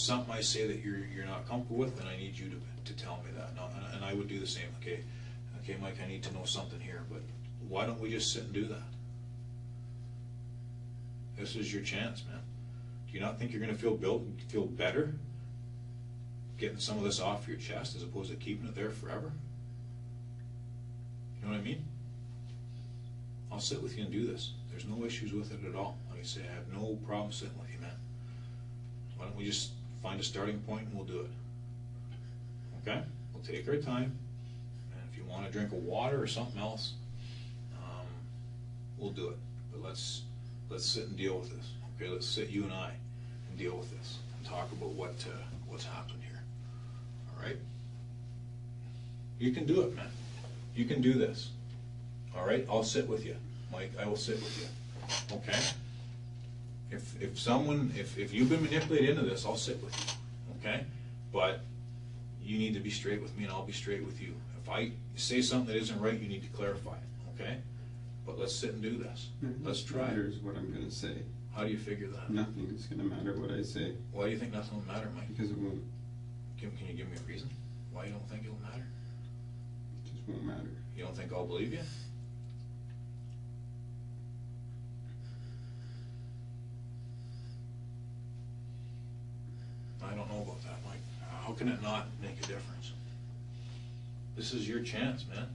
something I say that you're not comfortable with, then I need you to tell me that. No, and I would do the same. Okay, Mike, I need to know something here, but why don't we just sit and do that? This is your chance, man. Do you not think you're going to feel better getting some of this off your chest as opposed to keeping it there forever? You know what I mean? I'll sit with you and do this. There's no issues with it at all. Like I say, I have no problem sitting with you, man. Why don't we just find a starting point and we'll do it? Okay? We'll take our time. And if you want a drink of water or something else, we'll do it. But let's sit and deal with this. Okay? Let's sit, you and I, and deal with this and talk about what's happened here. All right? You can do it, man. You can do this. All right? I'll sit with you, Mike. I will sit with you. Okay? If you've been manipulated into this, I'll sit with you. Okay? But you need to be straight with me, and I'll be straight with you. If I say something that isn't right, you need to clarify it. Okay? But let's sit and do this. Let's try. Matters what I'm going to say. How do you figure that? Nothing is going to matter what I say. Why do you think nothing will matter, Mike? Because it won't. Can you give me a reason why you don't think it'll matter? It just won't matter. You don't think I'll believe you? I don't know about that, Mike. How can it not make a difference? This is your chance, man.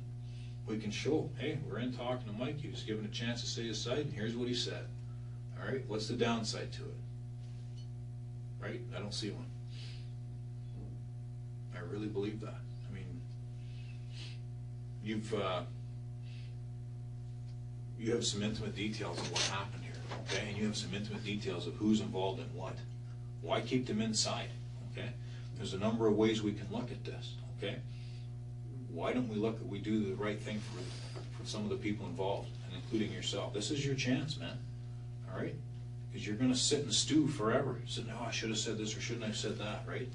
We can show, hey, we're in talking to Mike. He was given a chance to say his side, and here's what he said. All right, what's the downside to it? Right? I don't see one. I really believe that. I mean, you have some intimate details of what happened here, okay? And you have some intimate details of who's involved in what. Why keep them inside, okay? There's a number of ways we can look at this, okay? Why don't we do the right thing for some of the people involved, and including yourself? This is your chance, man, all right? Because you're going to sit and stew forever. Say, no, I should have said this or shouldn't I have said that, right?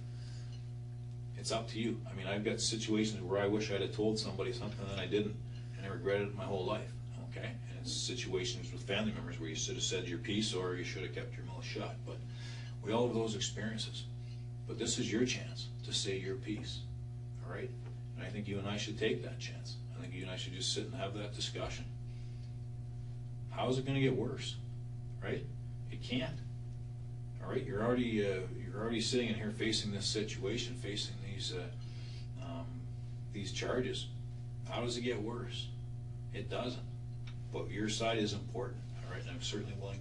It's up to you. I mean, I've got situations where I wish I'd have told somebody something that I didn't, and I regretted it my whole life, okay? And it's situations with family members where you should have said your piece or you should have kept your mouth shut. But we all have those experiences. But this is your chance to say your piece, all right? And I think you and I should take that chance. I think you and I should just sit and have that discussion. How is it going to get worse, right? It can't. All right, you're already sitting in here facing this situation, facing these charges. How does it get worse? It doesn't. But your side is important. All right, and I'm certainly willing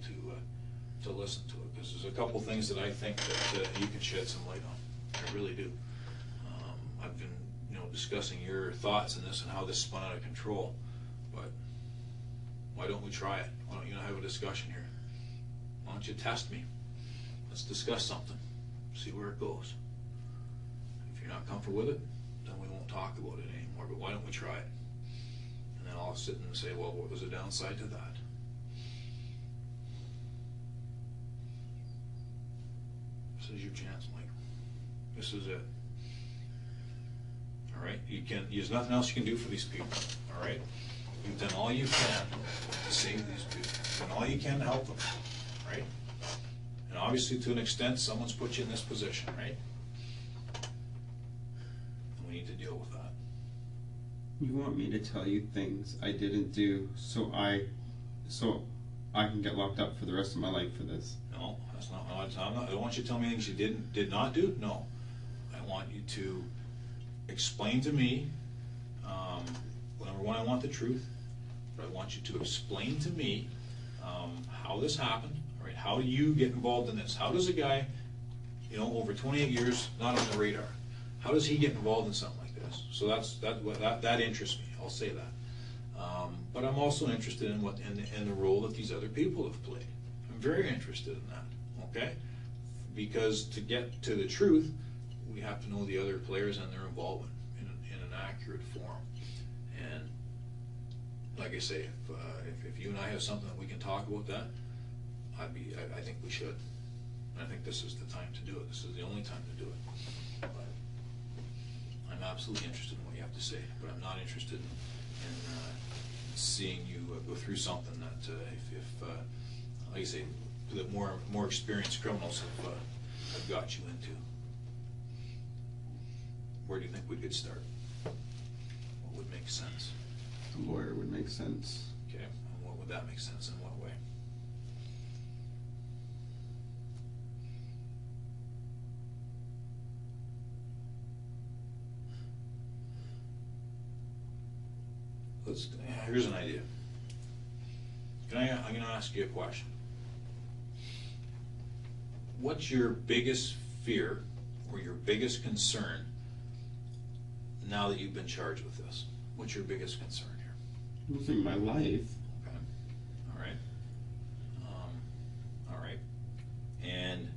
to listen to it, because there's a couple things that I think that you can shed some light on. I really do. I've been discussing your thoughts on this and how this spun out of control, but why don't we try it? Why don't you have a discussion here? Why don't you test me? Let's discuss something, see where it goes. If you're not comfortable with it, then we won't talk about it anymore, but why don't we try it? And then I'll sit and say, well, what was the downside to that? This is your chance, Mike. This is it. All right? There's nothing else you can do for these people. All right? You've done all you can to save these people. You've done all you can to help them. Right? And obviously, to an extent, someone's put you in this position, right? And we need to deal with that. You want me to tell you things I didn't do so I can get locked up for the rest of my life for this? No, that's not. I don't want you to tell me things you did not do. No, I want you to explain to me. Number one, I want the truth, but I want you to explain to me how this happened. All right, how do you get involved in this? How does a guy, over 28 years, not on the radar, how does he get involved in something like this? So that interests me. I'll say that. But I'm also interested in the role that these other people have played. I'm very interested in that. Okay, because to get to the truth, we have to know the other players and their involvement in an accurate form. And like I say, if you and I have something that we can talk about that, I think we should. And I think this is the time to do it. This is the only time to do it. But I'm absolutely interested in what you have to say, but I'm not interested in seeing you go through something that, if like I say, that more experienced criminals I've got you into. Where do you think we could start? What would make sense? A lawyer would make sense. Okay, and what would that make sense in what way? Here's an idea. I'm going to ask you a question. What's your biggest fear or your biggest concern now that you've been charged with this? What's your biggest concern here? Losing my life. Okay. All right. All right. And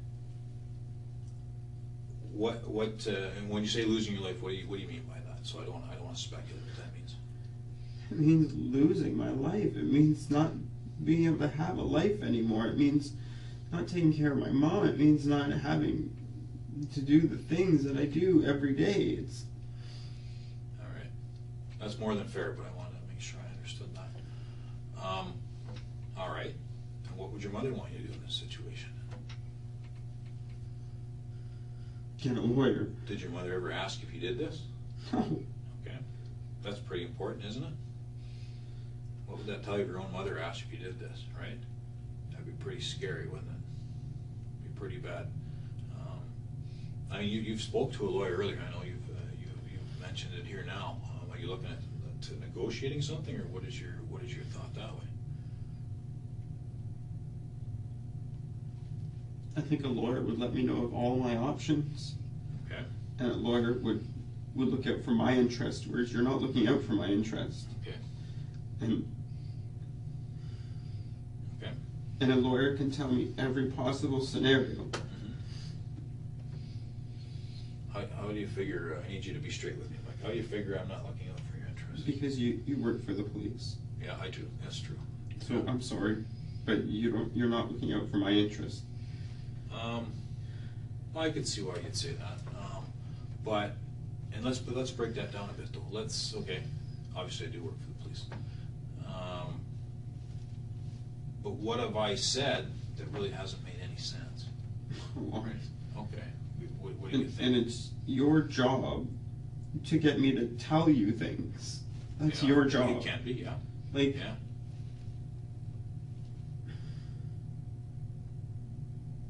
and when you say losing your life, what do you mean by that? So I don't want to speculate what that means. It means losing my life. It means not being able to have a life anymore. It means not taking care of my mom. It means not having to do the things that I do every day. It's all right. That's more than fair, but I wanted to make sure I understood that. All right. And what would your mother want you to do in this situation? get a lawyer. Did your mother ever ask if you did this? No. Okay. That's pretty important, isn't it? What would that tell you if your own mother asked if you did this, right? That'd be pretty scary, wouldn't it? Be pretty bad. I mean, you've spoke to a lawyer earlier. I know you've mentioned it here now. Are you looking at negotiating something, or what is your thought that way? I think a lawyer would let me know of all my options. Okay. And a lawyer would look out for my interest, whereas you're not looking out for my interest. Okay. And a lawyer can tell me every possible scenario. Mm-hmm. How do you figure, I need you to be straight with me, Mike. How do you figure I'm not looking out for your interests? Because you work for the police. Yeah, I do. That's true. So yeah. I'm sorry, but you're not looking out for my interest. I could see why you'd say that. But let's break that down a bit though. Okay, obviously I do work for the police. But what have I said that really hasn't made any sense? All right. Okay. What do you think? And it's your job to get me to tell you things. That's your job. It can be, yeah. Like, yeah.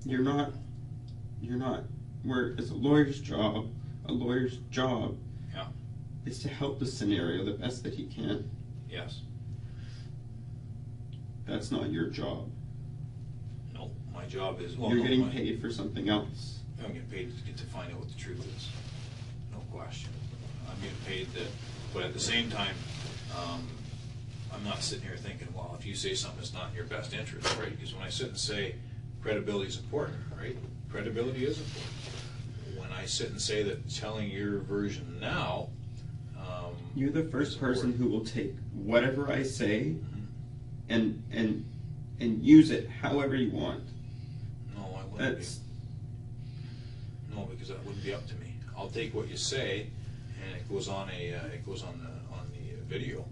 You're not, where it's a lawyer's job Yeah. is to help the scenario the best that he can. Yes. That's not your job. No, my job is... You're getting paid for something else. I'm getting paid to get to find out what the truth is. No question. I'm getting paid that, but at the same time, I'm not sitting here thinking, well, if you say something that's not in your best interest, right? Because when I sit and say credibility is important, right? Credibility is important. When I sit and say that telling your version now, you're the first person who will take whatever I say and use it however you want. No, I wouldn't. No, because that wouldn't be up to me. I'll take what you say, and it goes on the video,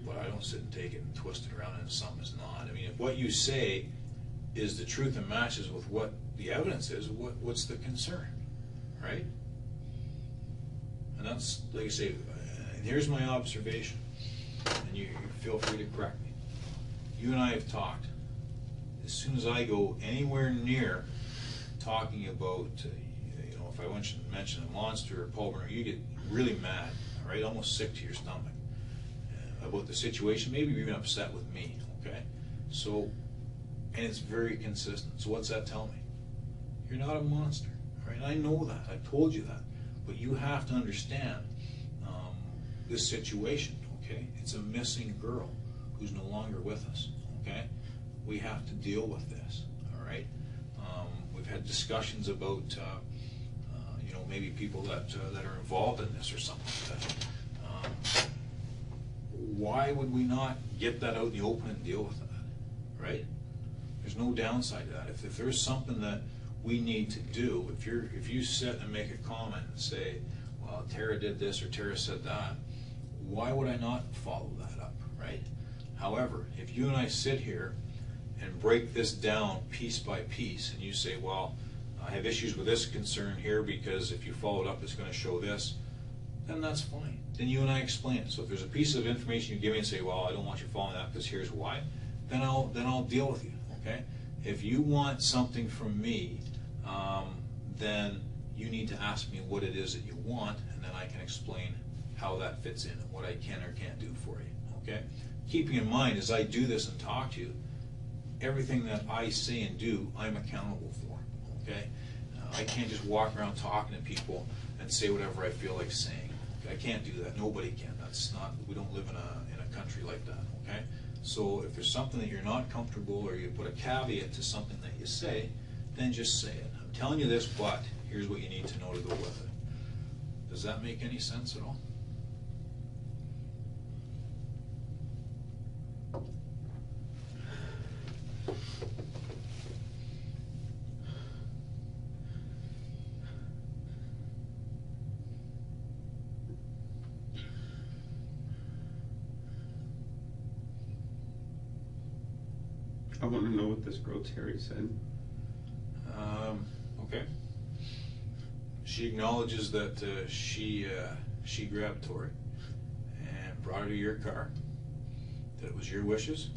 but I don't sit and take it and twist it around into something it's not. I mean, if what you say is the truth and matches with what the evidence is, what's the concern, right? And that's, like I say, and here's my observation, and you feel free to correct me. You and I have talked. As soon as I go anywhere near talking about, if I mention a monster or pulmonar, you get really mad, all right, almost sick to your stomach about the situation, maybe even upset with me, okay? So, and it's very consistent. So what's that tell me? You're not a monster, all right? I know that. I've told you that. But you have to understand this situation, okay? It's a missing girl who's no longer with us, okay? We have to deal with this, all right? We've had discussions about, maybe people that are involved in this or something like that. Why would we not get that out in the open and deal with that, right? There's no downside to that. If there's something that we need to do, if you sit and make a comment and say, well, Tara did this or Tara said that, why would I not follow that up, right? However, if you and I sit here and break this down piece by piece, and you say, well, I have issues with this concern here because if you follow it up, it's going to show this, then that's fine. Then you and I explain it. So if there's a piece of information you give me and say, well, I don't want you following that because here's why, then I'll deal with you, okay? If you want something from me, then you need to ask me what it is that you want, and then I can explain how that fits in and what I can or can't do for you, okay? Keeping in mind, as I do this and talk to you, everything that I say and do, I'm accountable for, okay? I can't just walk around talking to people and say whatever I feel like saying. I can't do that. Nobody can. That's not. We don't live in a country like that, okay? So if there's something that you're not comfortable, or you put a caveat to something that you say, then just say it. I'm telling you this, but here's what you need to know to go with it. Does that make any sense at all? I want to know what this girl Terry said. Okay. She acknowledges that she grabbed Tori and brought her to your car, that it was your wishes,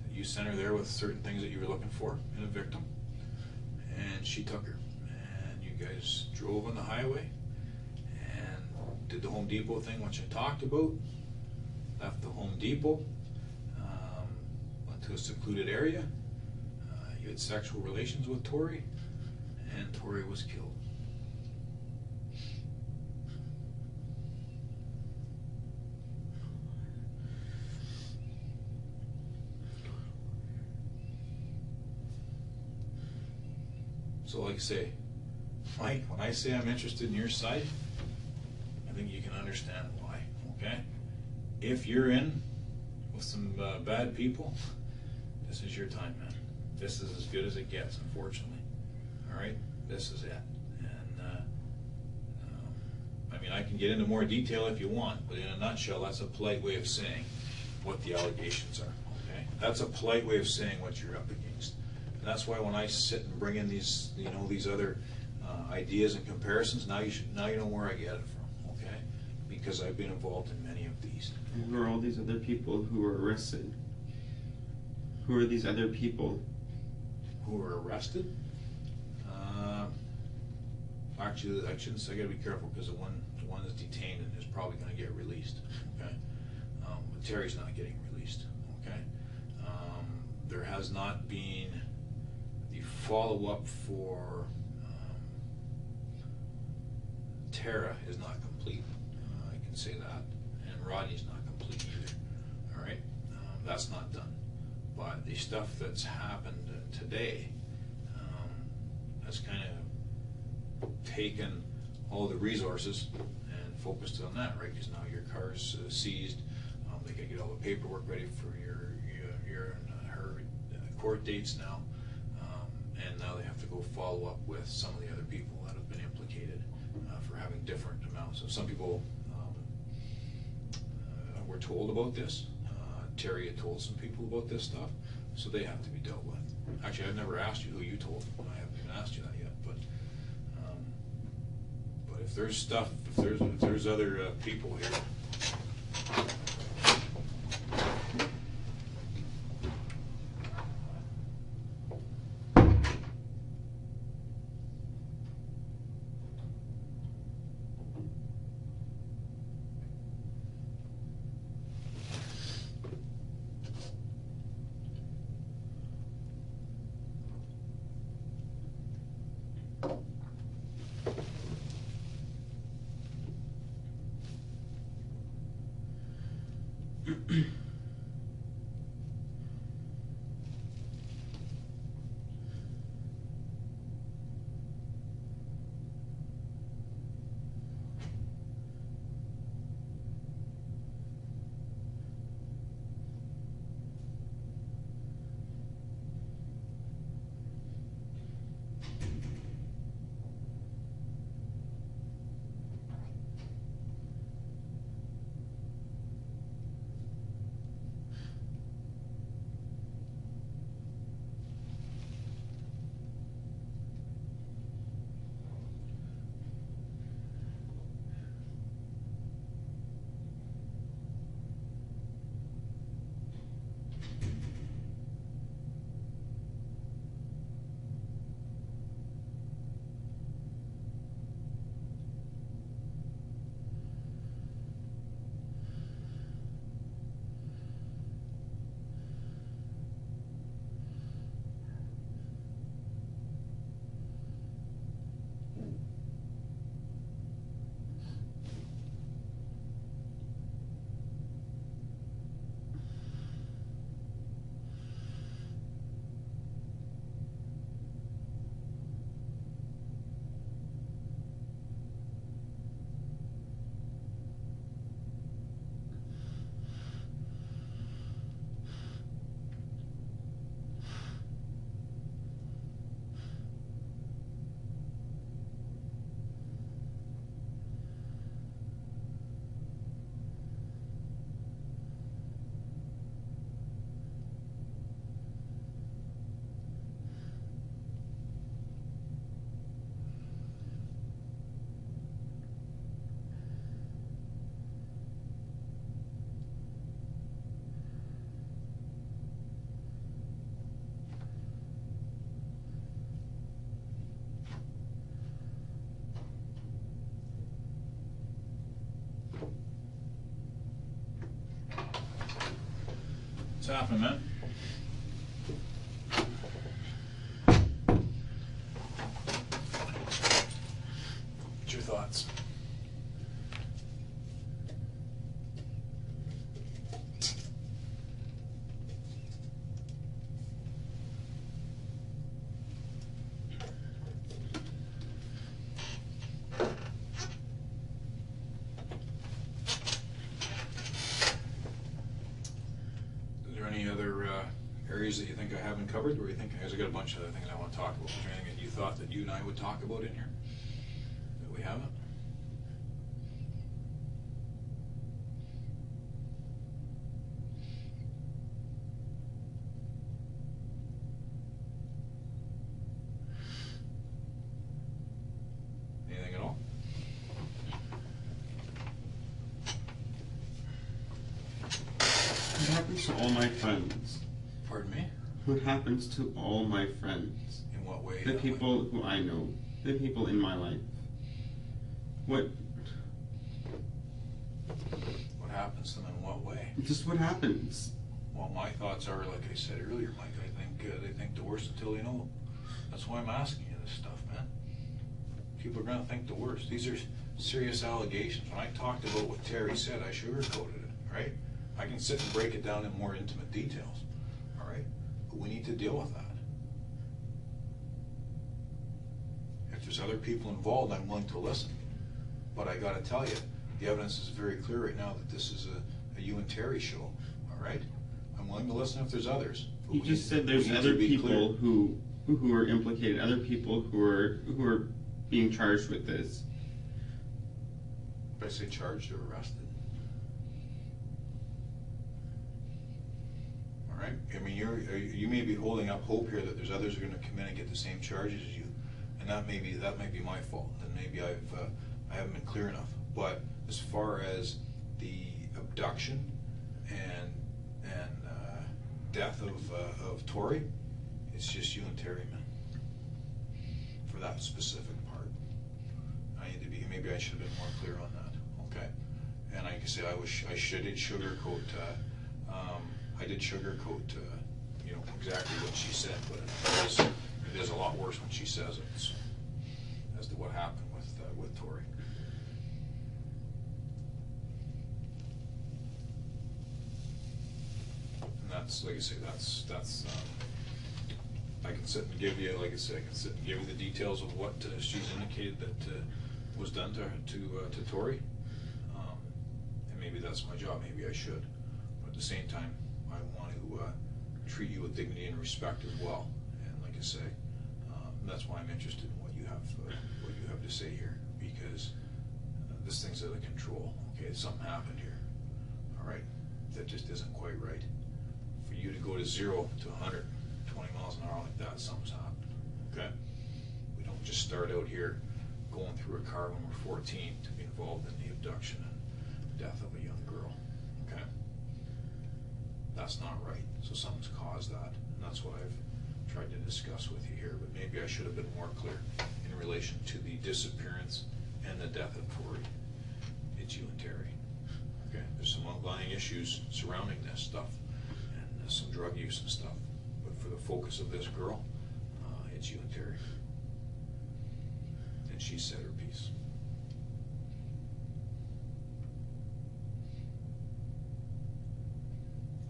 that you sent her there with certain things that you were looking for in a victim, and she took her. And you guys drove on the highway and did the Home Depot thing, which I talked about, left the Home Depot, went to a secluded area, you had sexual relations with Tori, and Tori was killed. So like I say, Mike, when I say I'm interested in your side, I think you can understand why, okay? If you're in with some bad people, this is your time, man. This is as good as it gets, unfortunately. All right? This is it. And I mean, I can get into more detail if you want, but in a nutshell, that's a polite way of saying what the allegations are, okay? That's a polite way of saying what you're up against. And that's why when I sit and bring in these, you know, these other ideas and comparisons, now you know where I get it from, okay? Because I've been involved in many of these. And who are all these other people who were arrested? Who are these other people? Who were arrested? Actually, I shouldn't say. I got to be careful because the one that's detained and is probably going to get released. Okay, but Terry's not getting released. Okay, there has not been the follow-up for Tara is not complete. I can say that, and Rodney's not complete either. All right, that's not done. But the stuff that's happened today has kind of taken all the resources and focused on that, right? Because now your car's seized. They got to get all the paperwork ready for your and her court dates now, and now they have to go follow up with some of the other people that have been implicated for having different amounts. So some people were told about this. Terry had told some people about this stuff, so they have to be dealt with. Actually, I've never asked you who you told. I haven't even asked you that yet. But if there's stuff, if there's other people here. What's happening, man? What's your thoughts? Any other areas that you think I haven't covered, or you think, because I got a bunch of other things I want to talk about. Is there anything that you thought that you and I would talk about in here that we haven't? Anything at all? What happens to all my friends? Pardon me? What happens to all my friends? In what way? The people who I know. The people in my life. What happens to them in what way? Just what happens? Well, my thoughts are, like I said earlier, Mike, I think they think the worst until they know. That's why I'm asking you this stuff, man. People are going to think the worst. These are serious allegations. When I talked about what Terry said, I sugarcoated it, right? I can sit and break it down in more intimate details, all right? But we need to deal with that. If there's other people involved, I'm willing to listen. But I got to tell you, the evidence is very clear right now that this is a you and Terry show, all right? I'm willing to listen if there's others. You just said there's other people who are implicated, other people who are being charged with this. Did I say charged or arrested? All right. I mean, you may be holding up hope here that there's others who are going to come in and get the same charges as you, and that may be my fault. And maybe I haven't been clear enough. But as far as the abduction and death of Tori, it's just you and Terry, man. For that specific part, I need to be. Maybe I should have been more clear on that. Okay. And like I say, I did sugarcoat. I did sugarcoat. Exactly what she said, but it is a lot worse when she says it. As to what happened with Tori. And that's, like I say, that's I can sit and give you, like I said, I can sit and give you the details of what she's indicated that was done to Tori. And maybe that's my job, maybe I should. But at the same time, I want to treat you with dignity and respect as well. And like I say, that's why I'm interested in what you have to say here, because this thing's out of control. Okay, something happened here. All right, that just isn't quite right. For you to go to 0 to 120 miles an hour like that, something's happened. Okay, we don't just start out here going through a car when we're 14 to be involved in the abduction and death of a young girl. Okay, that's not right. So something's caused that, and that's what I've tried to discuss with you here. But maybe I should have been more clear in relation to the disappearance and the death of Tori. It's you and Terry. Okay, there's some outlying issues surrounding this stuff, and some drug use and stuff. But for the focus of this girl, it's you and Terry. And she said her piece.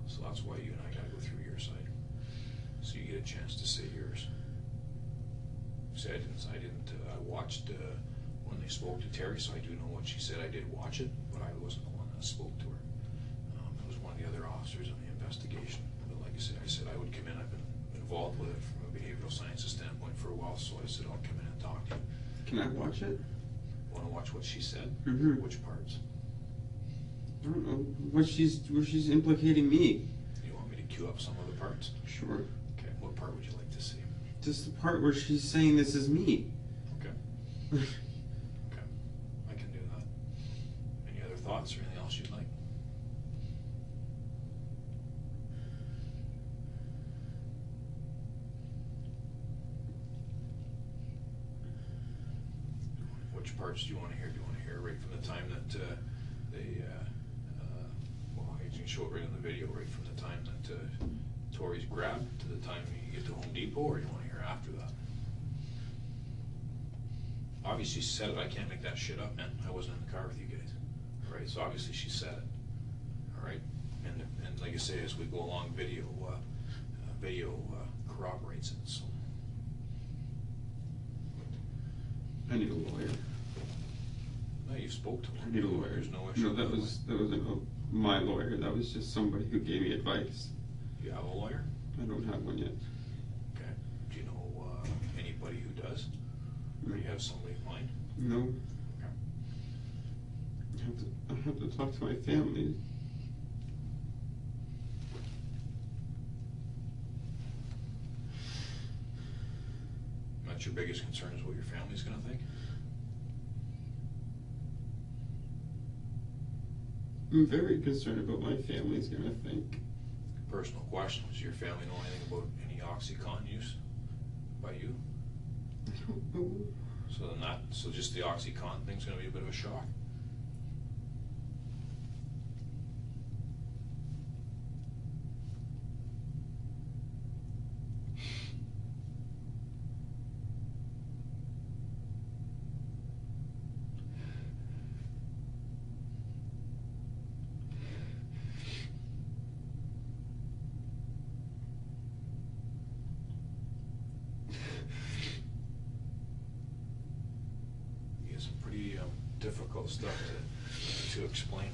So that's why you and I gotta go through your side, so you get a chance to say yours. See, I watched when they spoke to Terry, so I do know what she said. I did watch it, but I wasn't the one that spoke to her. It was one of the other officers in the investigation. But like I said I would come in. I've been involved with it from a behavioral sciences standpoint for a while, so I said I'll come in and talk to you. Can I watch it? Want to watch what she said? Mm-hmm. Which parts? I don't know where she's implicating me. You want me to cue up some of the parts? Sure. Okay. What part would you like to see? Just the part where she's saying this is me. Okay. Okay. I can do that. Any other thoughts or anything else you'd like? Which parts do you want to hear? Do you want to hear right from the time that You can show it right on the video, right from the time that Tori's grabbed to the time you get to Home Depot, or you want to hear after that? Obviously she said it. I can't make that shit up, man. I wasn't in the car with you guys. All right, so obviously she said it. All right, and like I say, as we go along, video corroborates it. So I need a lawyer. no, you spoke to him. I need a lawyer. There's no issue. No, that wasn't my lawyer. That was just somebody who gave me advice. You have a lawyer? I don't have one yet. Okay. Do you know anybody who does? Or do you have somebody in mind? No. Okay. I have to talk to my family. That's your biggest concern, is what your family's going to think? I'm very concerned about what my family's gonna think. Personal question: does your family know anything about any OxyContin use by you? I don't know. So just the OxyContin thing's going to be a bit of a shock. Difficult stuff to explain.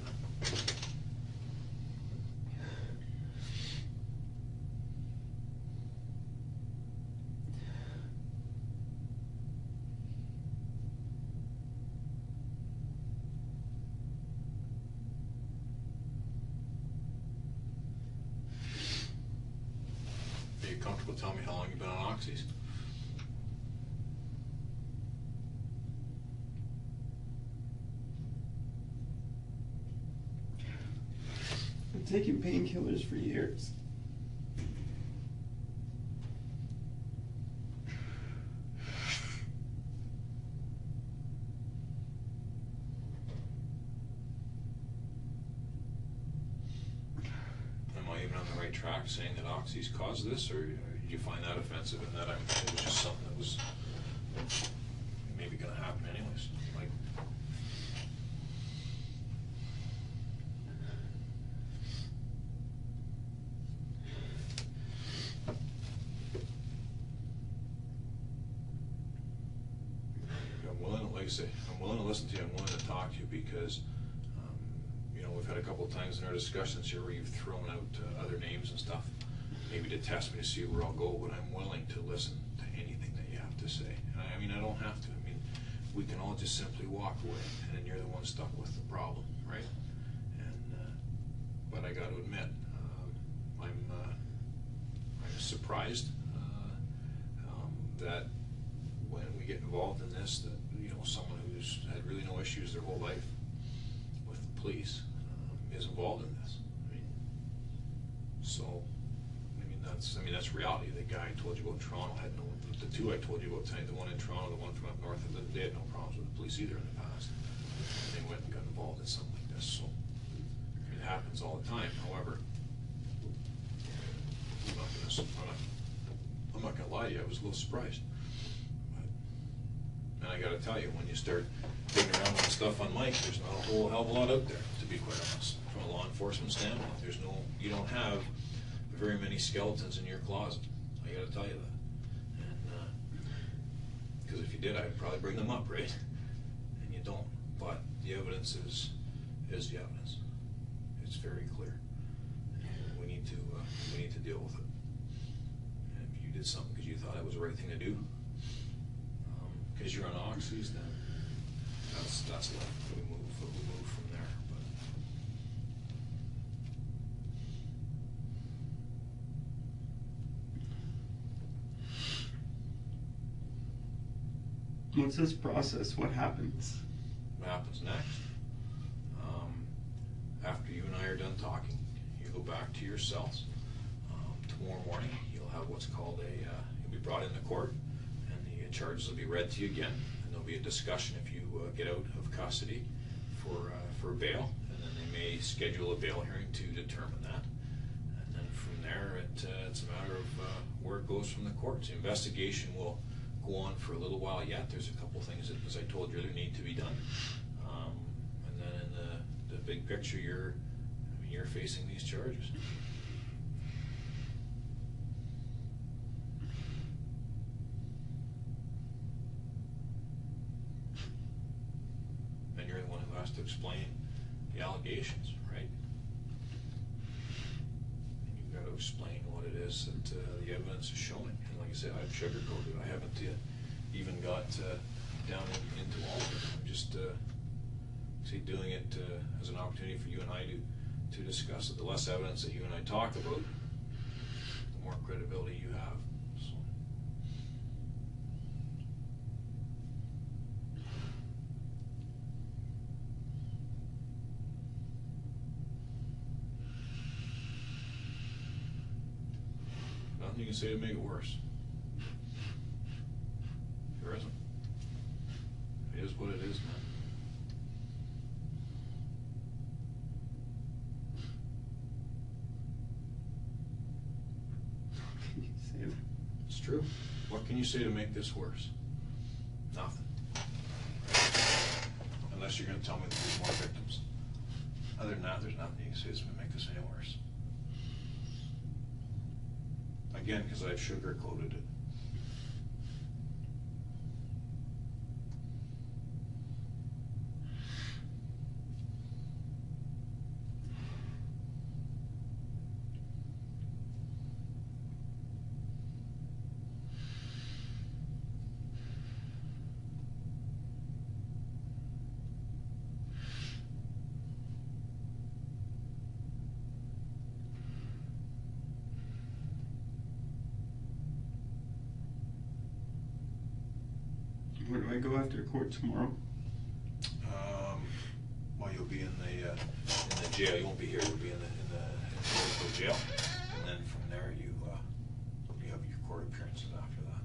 Are you comfortable telling me how long you've been on oxys? I've taken painkillers for years. Am I even on the right track saying that oxys caused this, or did you find that offensive and that it was just something that was maybe going to happen anyways? Like, I'm willing to listen to you. I'm willing to talk to you because, we've had a couple of times in our discussions here where you've thrown out other names and stuff, maybe to test me to see where I'll go, but I'm willing to listen to anything that you have to say. And I don't have to. We can all just simply walk away, and then you're the one stuck with the problem, right? And but I got to admit, I'm surprised that when we get involved in this, that someone who's had really no issues their whole life with the police is involved in this. That's reality. The guy I told you about in Toronto had no. The two I told you about tonight, the one in Toronto, the one from up north, they had no problems with the police either in the past. They went and got involved in something like this. So it happens all the time. However, I'm not gonna lie to you. I was a little surprised. And I got to tell you, when you start digging around with stuff on Mike, there's not a whole hell of a lot out there, to be quite honest. From a law enforcement standpoint, you don't have very many skeletons in your closet. I got to tell you that. And because if you did, I'd probably bring them up, right? And you don't. But the evidence is the evidence. It's very clear. And we need to deal with it. And if you did something because you thought it was the right thing to do, because you're on oxys, then that's left. We move from there. What's this process? What happens? What happens next? After you and I are done talking, you go back to your cells. Tomorrow morning, you'll have what's called you'll be brought into court. Charges will be read to you again, and there'll be a discussion if you get out of custody for bail, and then they may schedule a bail hearing to determine that. And then from there, it's a matter of where it goes from the courts. The investigation will go on for a little while yet. There's a couple things that, as I told you earlier, need to be done. And then in the big picture, you're facing these charges. And you're the one who has to explain the allegations, right? And you've got to explain what it is that the evidence is showing. And like I said, I've sugarcoated. I haven't even got down into all of it. I'm just doing it as an opportunity for you and I to discuss it. The less evidence that you and I talk about, the more credibility you have. So. Nothing you can say to make it worse. There isn't. It is what it is, man. It's true. What can you say to make this worse? Nothing. Unless you're going to tell me that there's more victims. Other than that, there's nothing you can say that's going to make this any worse. Again, because I've sugarcoated it. Where do I go after court tomorrow? Well, you'll be in the jail. You won't be here. You'll be in the jail, and then from there you have your court appearances after that.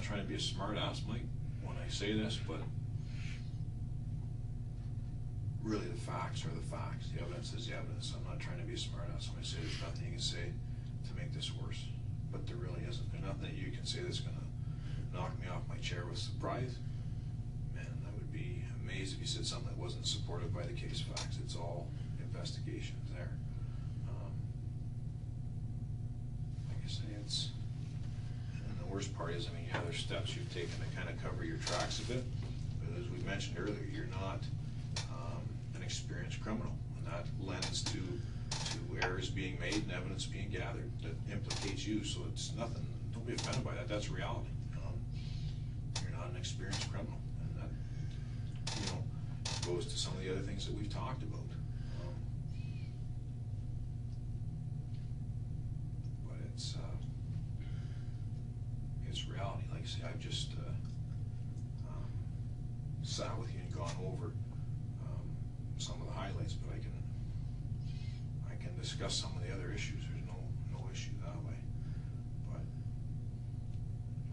Trying to be a smart ass, Mike, when I say this, but really the facts are the facts. The evidence is the evidence. I'm not trying to be a smart ass when I say there's nothing you can say to make this worse, but there really isn't. There's nothing that you can say that's going to knock me off my chair with surprise. Man, I would be amazed if you said something that wasn't supported by the case facts. It's all investigations there. Like I say, it's. The worst part is, yeah, there's steps you've taken to kind of cover your tracks a bit, but as we mentioned earlier, you're not an experienced criminal, and that lends to errors being made and evidence being gathered that implicates you, so it's nothing, don't be offended by that, that's reality. You're not an experienced criminal, and that, goes to some of the other things that we've talked about. But it's reality. Like I say, I've just sat with you and gone over some of the highlights, but I can discuss some of the other issues. There's no issue that way. But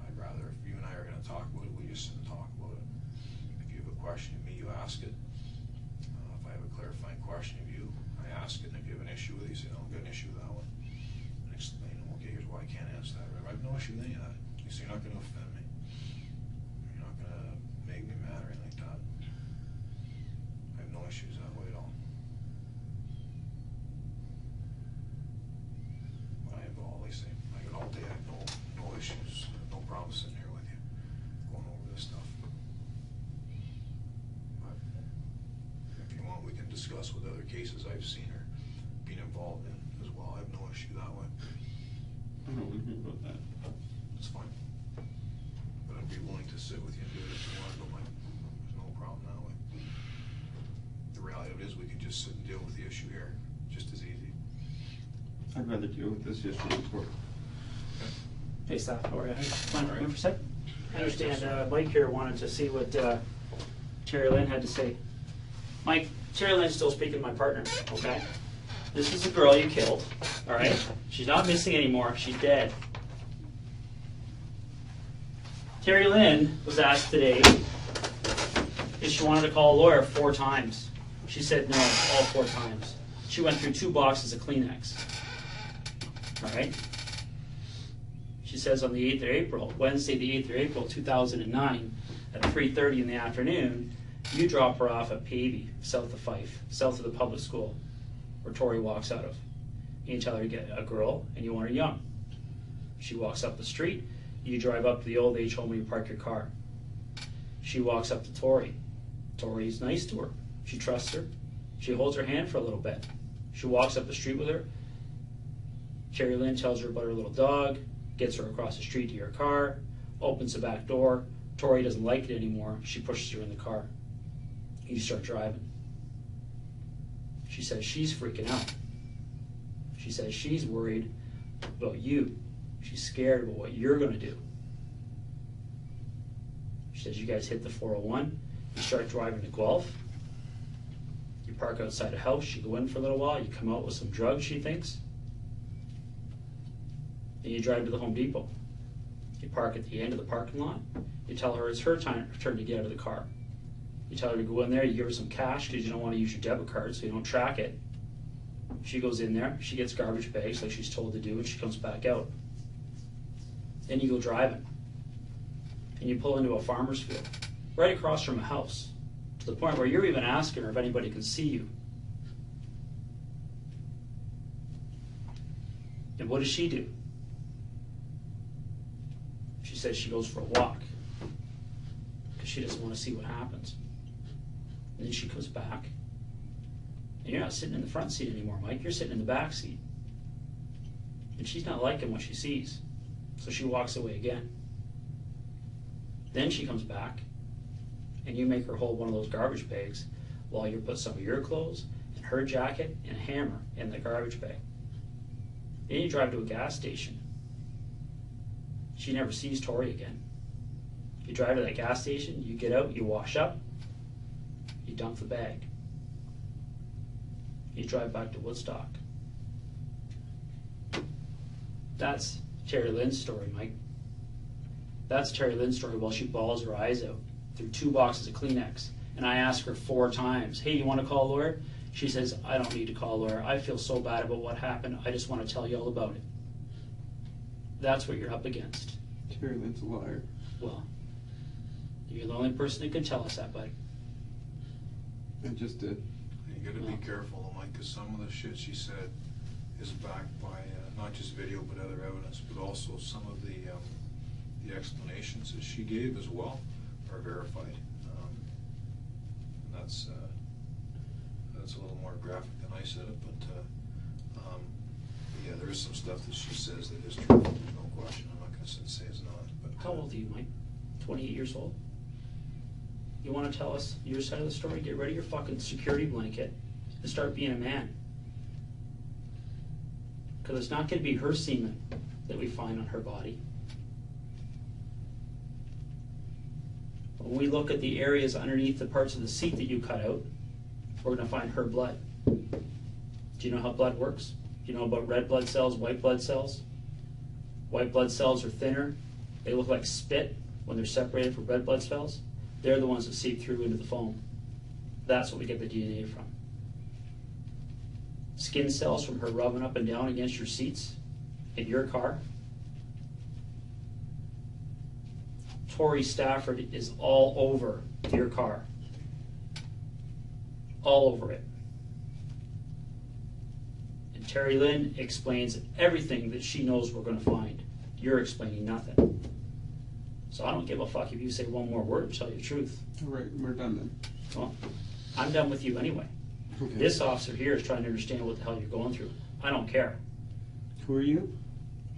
I'd rather, if you and I are going to talk about it, we just sit and talk about it. If you have a question of me, you ask it. If I have a clarifying question of you, I ask it. And if you have an issue with it, you say, I've got an issue with that one. And explain, okay, here's why I can't answer that. I have no issue with any of that. So you're not going to offend me. You're not going to make me mad or anything like that. I have no issues that way at all. But I have all, like I say, I got all day. I have no issues, no problem sitting here with you, going over this stuff. But if you want, we can discuss with other cases I've seen or been involved in as well. I have no issue that way. I don't want to hear about that. It's fine. But I'd be willing to to sit with you and do it if you want, but like, there's no problem that way. The reality of it is we could just sit and deal with the issue here, just as easy. I'd rather deal with this issue in court. Hey, staff, how are you? Mind All right. for a sec? I understand Mike here wanted to see what Terry Lynn had to say. Mike, Terry Lynn's still speaking to my partner, okay? This is a girl you killed, all right? She's not missing anymore. She's dead. Terry Lynn was asked today if she wanted to call a lawyer 4 times. She said no, all 4 times. She went through 2 boxes of Kleenex, all right? She says on the 8th of April, Wednesday the 8th of April, 2009, at 3:30 in the afternoon, you drop her off at Pavey, south of Fife, south of the public school, where Tori walks out of. You tell her you get a girl and you want her young. She walks up the street, you drive up to the old age home where you park your car. She walks up to Tori. Tori's nice to her. She trusts her. She holds her hand for a little bit. She walks up the street with her. Terry Lynn tells her about her little dog, gets her across the street to your car, opens the back door. Tori doesn't like it anymore. She pushes her in the car. You start driving. She says she's freaking out. She says she's worried about you. She's scared about what you're going to do. She says you guys hit the 401. You start driving to Guelph. You park outside a house. You go in for a little while. You come out with some drugs, she thinks. Then you drive to the Home Depot. You park at the end of the parking lot. You tell her it's her turn to get out of the car. You tell her to go in there. You give her some cash because you don't want to use your debit card so you don't track it. She goes in there. She gets garbage bags like she's told to do, and she comes back out. Then you go driving. And you pull into a farmer's field right across from a house to the point where you're even asking her if anybody can see you. And what does she do? She says she goes for a walk because she doesn't want to see what happens. And then she comes back. And you're not sitting in the front seat anymore, Mike. You're sitting in the back seat. And she's not liking what she sees. So she walks away again. Then she comes back, and you make her hold one of those garbage bags while you put some of your clothes and her jacket and a hammer in the garbage bag. Then you drive to a gas station. She never sees Tori again. You drive to that gas station, you get out, you wash up, you dump the bag. You drive back to Woodstock. That's Terry Lynn's story, Mike. That's Terry Lynn's story while she bawls her eyes out through 2 boxes of Kleenex. And I ask her 4 times, hey, you want to call a lawyer? She says, I don't need to call a lawyer. I feel so bad about what happened. I just want to tell you all about it. That's what you're up against. Terry Lynn's a liar. Well, you're the only person that can tell us that, buddy. I just did. You gotta be careful, Mike, because some of the shit she said is backed by not just video but other evidence, but also some of the explanations that she gave as well are verified. And that's a little more graphic than I said it, but yeah, there is some stuff that she says that is true. There's no question. I'm not going to say it's not. But How old are you, Mike? 28 years old? You want to tell us your side of the story? Get rid of your fucking security blanket and start being a man. Because it's not going to be her semen that we find on her body. When we look at the areas underneath the parts of the seat that you cut out, we're going to find her blood. Do you know how blood works? Do you know about red blood cells, white blood cells? White blood cells are thinner. They look like spit when they're separated from red blood cells. They're the ones that seep through into the foam. That's what we get the DNA from. Skin cells from her rubbing up and down against your seats in your car. Tori Stafford is all over your car. All over it. And Terry Lynn explains everything that she knows we're going to find. You're explaining nothing. So I don't give a fuck if you say one more word to tell you the truth. All right, we're done then. Well, I'm done with you anyway. Okay. This officer here is trying to understand what the hell you're going through. I don't care. Who are you?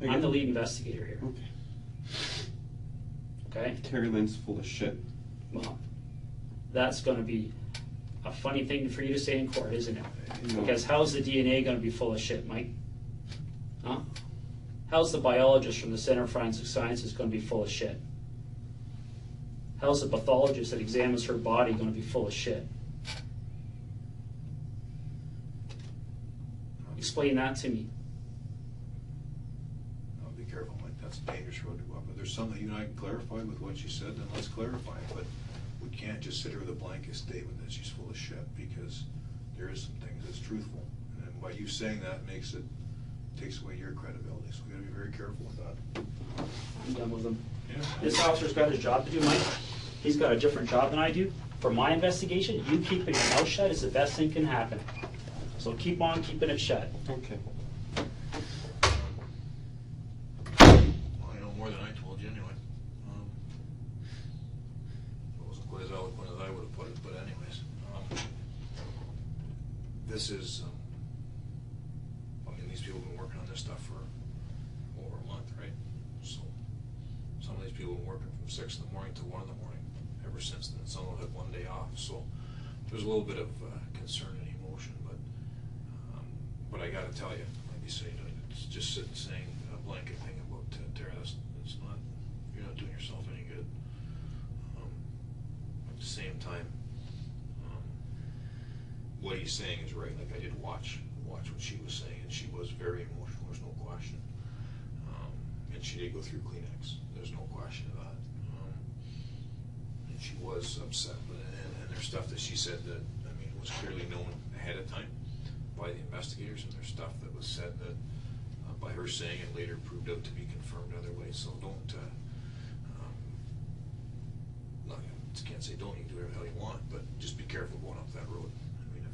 I'm the lead investigator here. Okay. okay? Terry Lynn's full of shit. Well, that's gonna be a funny thing for you to say in court, isn't it? No. Because how's the DNA gonna be full of shit, Mike? Huh? How's the biologist from the Center for Forensic Sciences gonna be full of shit? How's the pathologist that examines her body gonna be full of shit? Explain that to me. I'll be careful, Mike, that's a dangerous road to go up. If there's something you and I can clarify with what she said, then let's clarify it. But we can't just sit here with a blanket statement that she's full of shit, because there is some things that's truthful. And then by you saying that takes away your credibility, so we gotta be very careful with that. I'm done with him. Yeah. This officer's got his job to do, Mike. He's got a different job than I do. For my investigation, you keeping your mouth shut is the best thing can happen. So keep on keeping it shut. Okay. Well, you know more than I told you anyway. It wasn't quite as eloquent as I would have put it, but anyways. This is, I mean, these people have been working on this stuff for over a month, right? So, some of these people have been working from 6 in the morning to 1 in the morning ever since then. Some of them had 1 day off, so there's a little bit of concern and emotion, but I gotta tell you, like you say, it's just sitting saying a blanket thing about Tara, it's not, you're not doing yourself any good. At the same time, what he's saying is right. Like, I did watch what she was saying, and she was very emotional, there's no question. And she did go through Kleenex, there's no question of that. And she was upset, and there's stuff that she said that, I mean, was clearly known ahead of time by the investigators, and there's stuff that was said that by her saying it later proved out to be confirmed other ways. So don't, I can't say don't, you can do whatever the hell you want, but just be careful going up that road. I mean,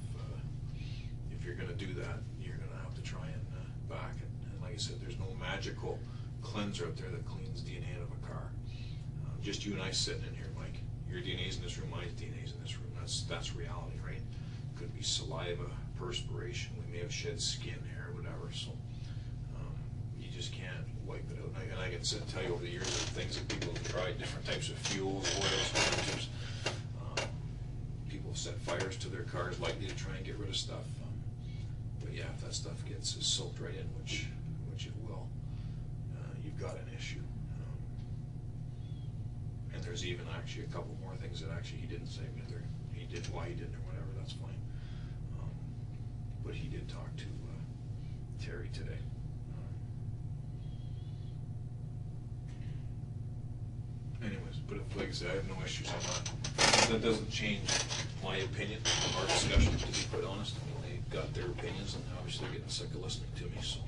if you're gonna do that, you're gonna have to try and back it. And like I said, there's no magical cleanser out there that cleans DNA out of a car. Just you and I sitting in here, Mike. Your DNA's in this room, my DNA's in this room. That's reality, right? Could be saliva, perspiration, we may have shed skin, hair, whatever, so you just can't wipe it out. And I can sit and tell you over the years of things that people have tried, different types of fuels, oils, filters. People have set fires to their cars likely to try and get rid of stuff. But yeah, if that stuff gets soaked right in, which it will, you've got an issue. And there's even actually a couple more things that actually he didn't say, whether he did, why he didn't, or whatever, that's fine. But he did talk to Terry today. Anyways, but if, like I said, I have no issues. That doesn't change my opinion of our discussion, to be quite honest. I mean, they got their opinions, and obviously they're getting sick of listening to me, so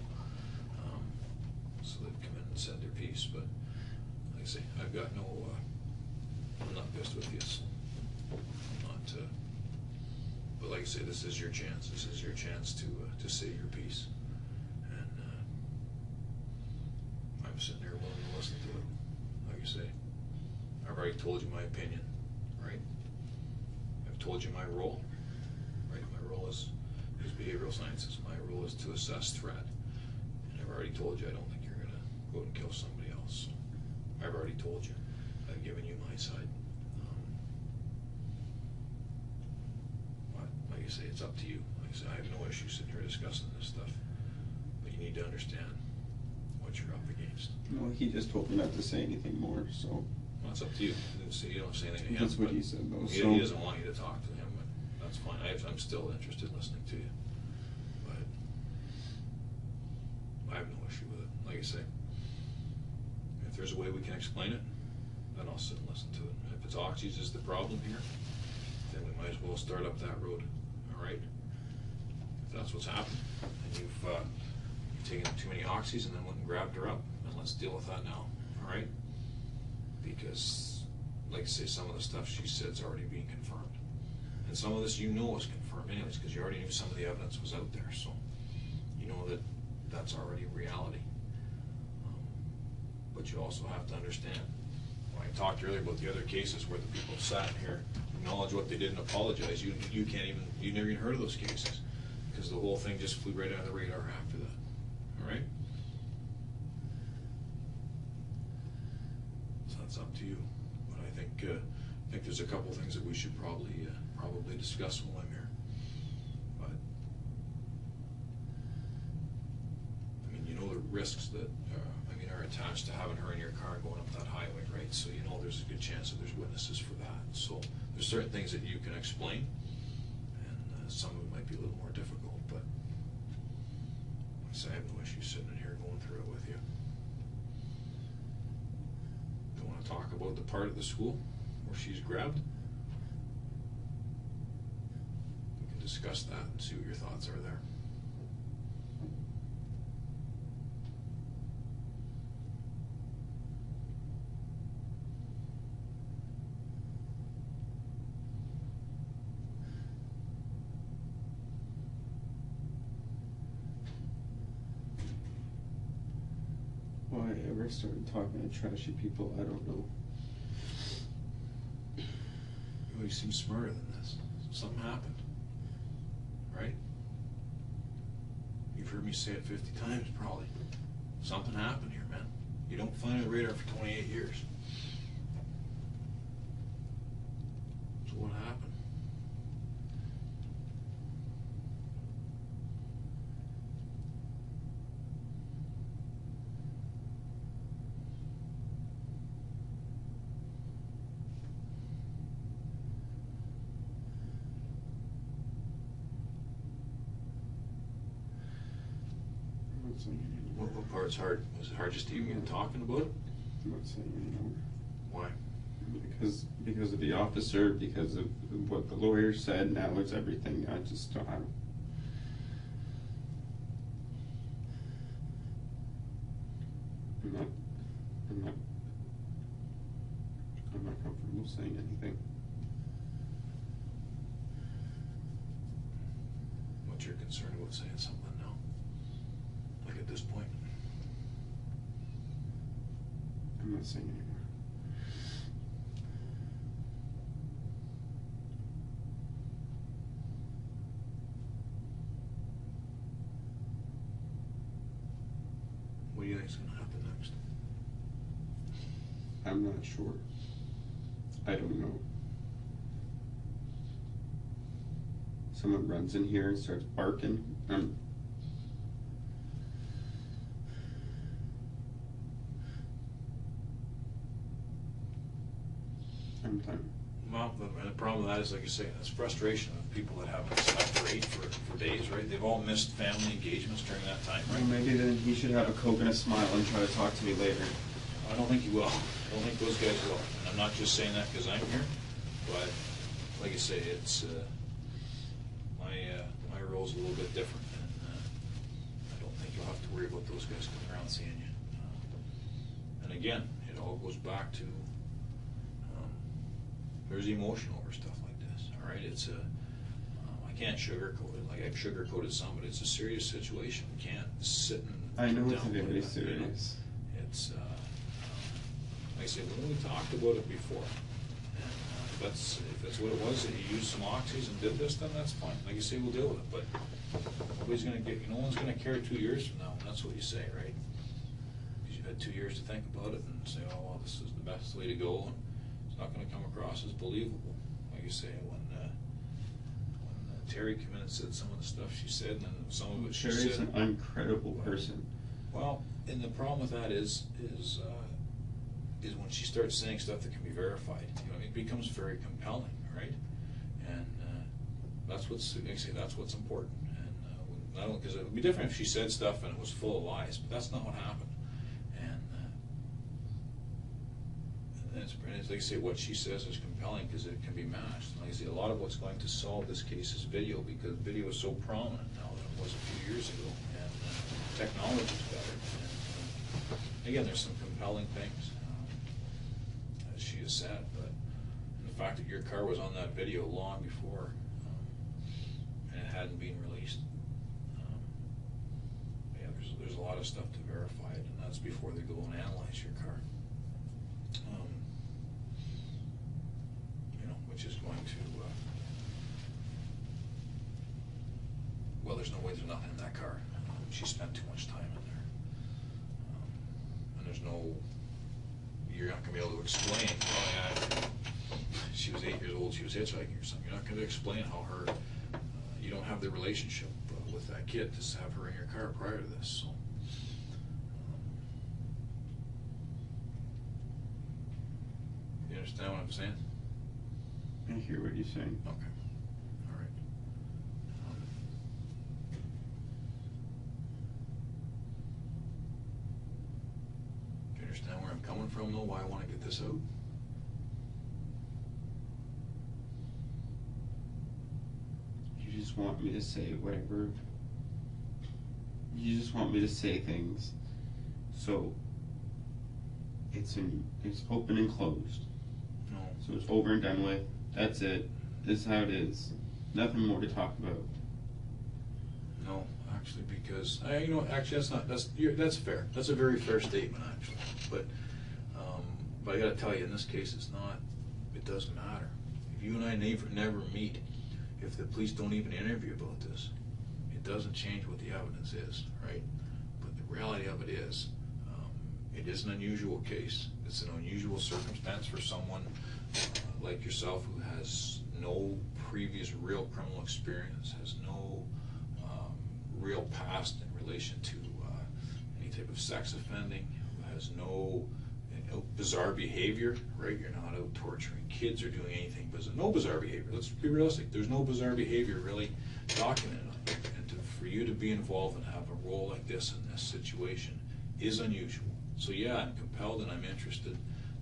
they've come in and said their piece. But like I say, I've got no, I'm not pissed with you, so I'm not. But like I say, this is your chance. This is your chance to say your piece, and I'm sitting here willing to listen to it. Like I say, I've already told you my opinion, right? I've told you my role, right? My role is behavioral sciences. My role is to assess threat, and I've already told you I don't think you're going to go out and kill somebody else. So I've already told you. I've given you my side. Like I say, it's up to you. Like I say, I have no issue sitting here discussing this stuff, but you need to understand what you're up against. Well, he just told me not to say anything more, so. Well, it's up to you. You don't say anything to him. That's what he said, though. He doesn't want you to talk to him, but that's fine. I'm still interested in listening to you, but I have no issue with it. Like I say, if there's a way we can explain it, then I'll sit and listen to it. If it's oxys is the problem here, then we might as well start up that road. All right? If that's what's happened, and you've taken too many oxys and then went and grabbed her up, then let's deal with that now. All right? Because, like I say, some of the stuff she said's already being confirmed. And some of this you know is confirmed anyways, because you already knew some of the evidence was out there, so you know that that's already reality. But you also have to understand, when I talked earlier about the other cases where the people sat here, acknowledge what they did and apologize, you never even heard of those cases, because the whole thing just flew right out of the radar after that. All right? So It's up to you. But I think there's a couple things that we should probably discuss while I'm here. But I mean, you know the risks that are attached to having her in your car going up that highway, right? So you know there's a good chance that there's witnesses for that. So there's certain things that you can explain, and some of it might be a little more difficult. But like I say, I have no issue sitting in here going through it with you. Don't want to talk about the part of the school where she's grabbed? We can discuss that and see what your thoughts are there. Why I ever started talking to trashy people, I don't know. You seem smarter than this. Something happened, right? You've heard me say it 50 times probably. Something happened here, man. You don't fly on the radar for 28 years. So what happened? What part's hard? Was it hard just to even get talking about it? I'm not saying anymore. Why? Because of the officer, because of what the lawyer said, now it's everything. I just don't have. I'm not comfortable saying anything. What's your concern about saying something now? Like at this point? I'm not saying anymore. What do you think is going to happen next? I'm not sure. I don't know. Someone runs in here and starts barking. I'm done. Well, the problem with that is, like you say, it's frustration of people that haven't slept or ate for days, right? They've all missed family engagements during that time, right? Well, maybe then he should have a Coke and a smile and try to talk to me later. I don't think he will. I don't think those guys will. And I'm not just saying that because I'm here, but like I say, it's my role's a little bit different, and I don't think you'll have to worry about those guys coming around seeing you. And again, it all goes back to there's emotion over stuff like this. All right, it's I can't sugarcoat it. Like I've sugarcoated some, but it's a serious situation. We can't sit and. I know it's down very that, serious. You know? It's like I say, we talked about it before. And if that's what it was, that you used some oxys and did this, then that's fine. Like you say, we'll deal with it. But nobody's going to get. No one's going to care 2 years from now. And that's what you say, right? Because you've had 2 years to think about it and say, oh well, this is the best way to go. And it's not going to come across as believable. Like you say, when Terry came in and said some of the stuff she said, and then some of it she said. Terry's an uncredible person. Well, and the problem with that is when she starts saying stuff that can be verified. You know, it becomes very compelling, right? And that's what's, like I say, that's what's important. And because it would be different if she said stuff and it was full of lies, but that's not what happened. And it's like I say, what she says is compelling because it can be matched. And like I say, a lot of what's going to solve this case is video, because video is so prominent now than it was a few years ago, and technology is better. And again, there's some compelling things, as she has said, but the fact that your car was on that video long before, and it hadn't been released, yeah, there's a lot of stuff to verify it, and that's before they go and analyze your car. Which is going to, well, there's no way there's nothing in that car. She spent too much time in there. And there's no, you're not going to be able to explain, oh yeah, she was 8 years old, she was hitchhiking or something. You're not going to explain how her, you don't have the relationship with that kid to have her in your car prior to this. So, you understand what I'm saying? I hear what you're saying. Okay. All right. Do you understand where I'm coming from, though? Why I want to get this out? You just want me to say whatever. You just want me to say things, so it's open and closed. No. So it's over and done with. That's it. This is how it is. Nothing more to talk about. No, actually, because you know, actually, that's fair. That's a very fair statement, actually. But I got to tell you, in this case, it's not. It doesn't matter. If you and I never meet, if the police don't even interview about this, it doesn't change what the evidence is, right? But the reality of it is, it is an unusual case. It's an unusual circumstance for someone like yourself who has no previous real criminal experience, has no real past in relation to any type of sex offending, who has no bizarre behavior, right? You're not out torturing kids or doing anything bizarre. No bizarre behavior. Let's be realistic. There's no bizarre behavior really documented on here. And for you to be involved and have a role like this in this situation is unusual. So yeah, I'm compelled and I'm interested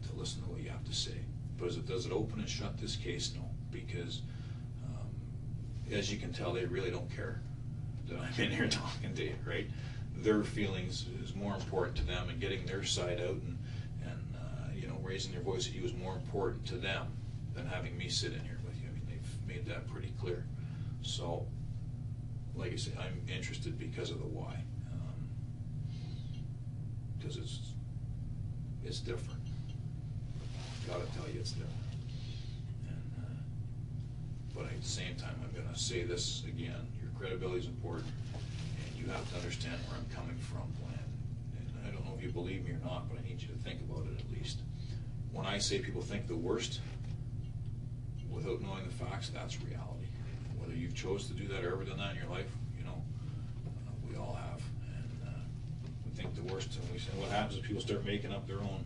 to listen to what you have to say. But does it open and shut this case? No, because as you can tell, they really don't care that I'm in here talking to you, right? Their feelings is more important to them, and getting their side out and you know, raising their voice at you is more important to them than having me sit in here with you. I mean, they've made that pretty clear. So, like I say, I'm interested because of the why. Because it's different. Gotta tell you, it's different. And, but at the same time, I'm going to say this again: your credibility is important, and you have to understand where I'm coming from. And I don't know if you believe me or not, but I need you to think about it at least. When I say people think the worst, without knowing the facts, that's reality. Whether you've chose to do that or ever done that in your life, you know, we all have. And we think the worst, and we say what happens is people start making up their own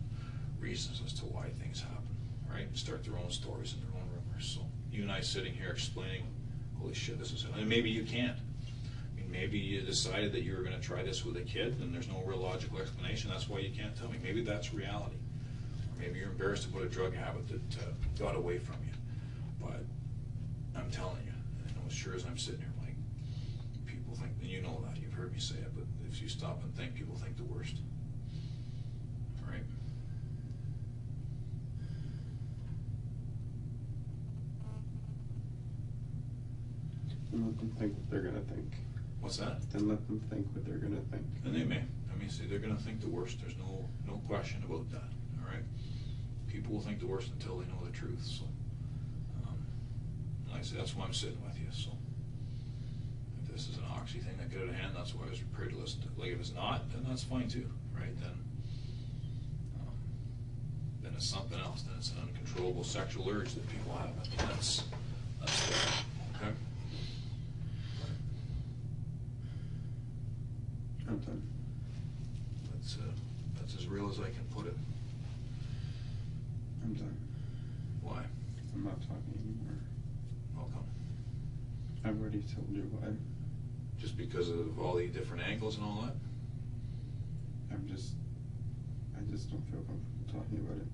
reasons as to why things happen, right? And start their own stories and their own rumors. So you and I sitting here explaining, holy shit, this is it. And maybe you can't. I mean, maybe you decided that you were going to try this with a kid and there's no real logical explanation. That's why you can't tell me. Maybe that's reality. Or maybe you're embarrassed about a drug habit that got away from you. But I'm telling you, and I know as sure as I'm sitting here, Mike, people think, and you know that, you've heard me say it, but if you stop and think, people think the worst. All right? And let them think what they're gonna think. What's that? Then let them think what they're gonna think. And they may. I mean, see, they're going to think the worst. There's no question about that. All right. People will think the worst until they know the truth. So, like I said, that's why I'm sitting with you. So, if this is an oxy thing that got out of hand, that's why I was prepared to listen to it. Like if it's not, then that's fine too, right? Then it's something else. Then it's an uncontrollable sexual urge that people have. I mean, that's different. Okay. I'm done. That's as real as I can put it. I'm done. Why? I'm not talking anymore. Welcome. I've already told you why. Just because of all the different angles and all that? I just don't feel comfortable talking about it.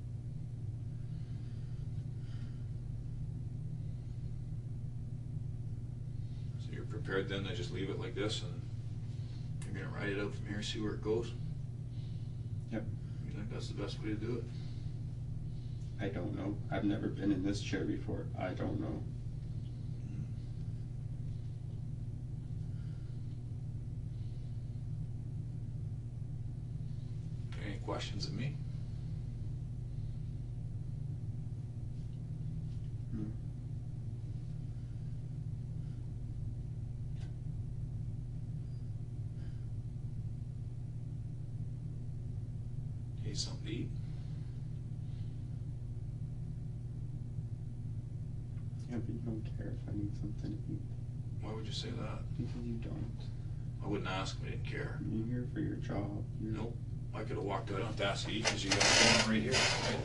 So you're prepared then to just leave it like this and you're going to ride it out from here, see where it goes? Yep. You think that's the best way to do it? I don't know. I've never been in this chair before. I don't know. Any questions of me? No. Need something to eat? Yeah, but you don't care if I need something to eat. Why would you say that? Because you don't. I wouldn't ask if I didn't care. You're here for your job. Nope. I could have walked out. I don't have to ask you because you got a phone right here. Right?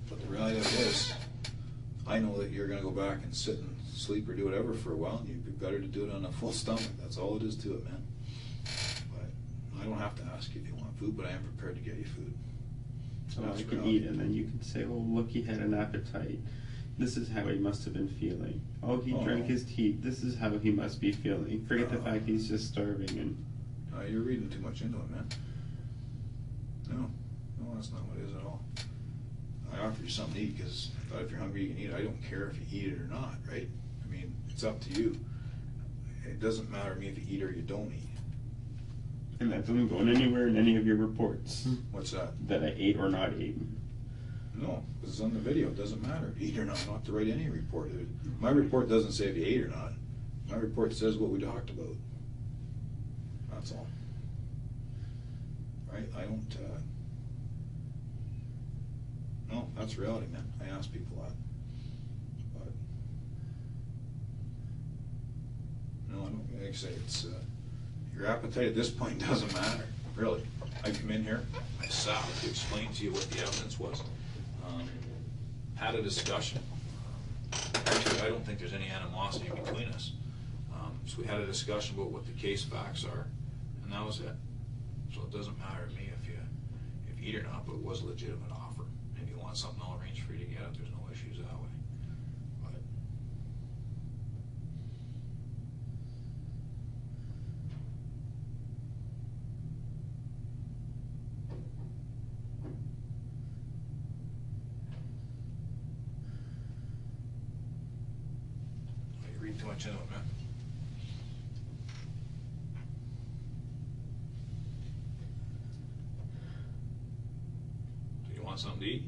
But the reality of it is, I know that you're going to go back and sit and sleep or do whatever for a while, and you'd be better to do it on a full stomach. That's all it is to it, man. But I don't have to ask you if you want food, but I am prepared to get you food. So I can eat, and then you can say, "Oh, look, he had an appetite. This is how he must have been feeling. Oh, he drank his tea. This is how he must be feeling." Forget the fact he's just starving and. You're reading too much into it, man. No, that's not what it is at all. I offered you something to eat because I thought if you're hungry, you can eat it. I don't care if you eat it or not, right? I mean, it's up to you. It doesn't matter to me if you eat or you don't eat. And that doesn't go anywhere in any of your reports. What's that? That I ate or not ate. No, because it's on the video. It doesn't matter if you eat or not. I don't have to write any report. My report doesn't say if you ate or not. My report says what we talked about. That's all. Right? I don't, no, that's reality, man. I ask people that. But, no, I don't, like I say, it's, your appetite at this point doesn't matter, really. I come in here, I sat to explain to you what the evidence was. Had a discussion. Actually, I don't think there's any animosity between us. So we had a discussion about what the case facts are, and that was it. So it doesn't matter to me if you eat or not, but it was a legitimate offer. If you want something, I'll arrange for you to get it. There's no issues that way. But you read too much into it, man. Want something to eat?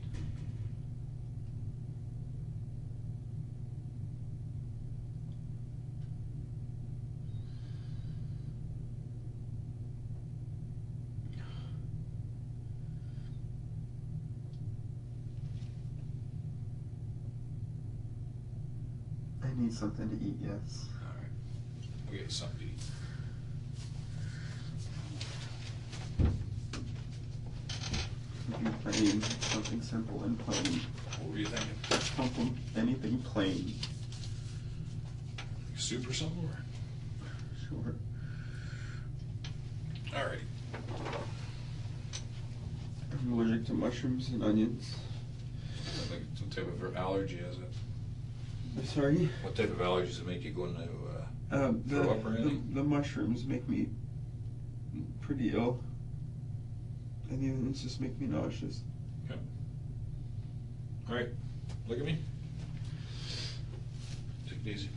I need something to eat, yes. All right. We'll get you something to eat. Plain, something simple and plain. What were you thinking? Something, anything plain. Soup or something? Or? Sure. All right. I'm allergic to mushrooms and onions. Like some type of allergy, is it? Sorry? What type of allergies does it make you go into throw up or anything? The mushrooms make me pretty ill. And the onions just make me nauseous. Okay. All right. Look at me. Take it easy.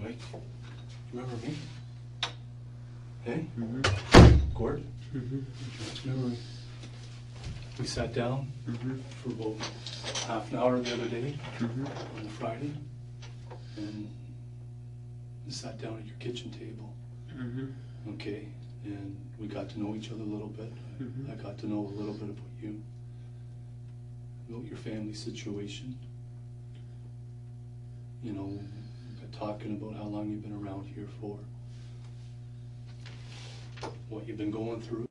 Mike. Remember me? Hey? Mm-hmm. Gord? Mm-hmm. Remember we sat down for about half an hour the other day Mm-hmm. on the Friday and sat down at your kitchen table. Mm-hmm. Okay, and we got to know each other a little bit. Mhm. I got to know a little bit about you, about your family situation. You know, we got talking about how long you've been around here for, what you've been going through.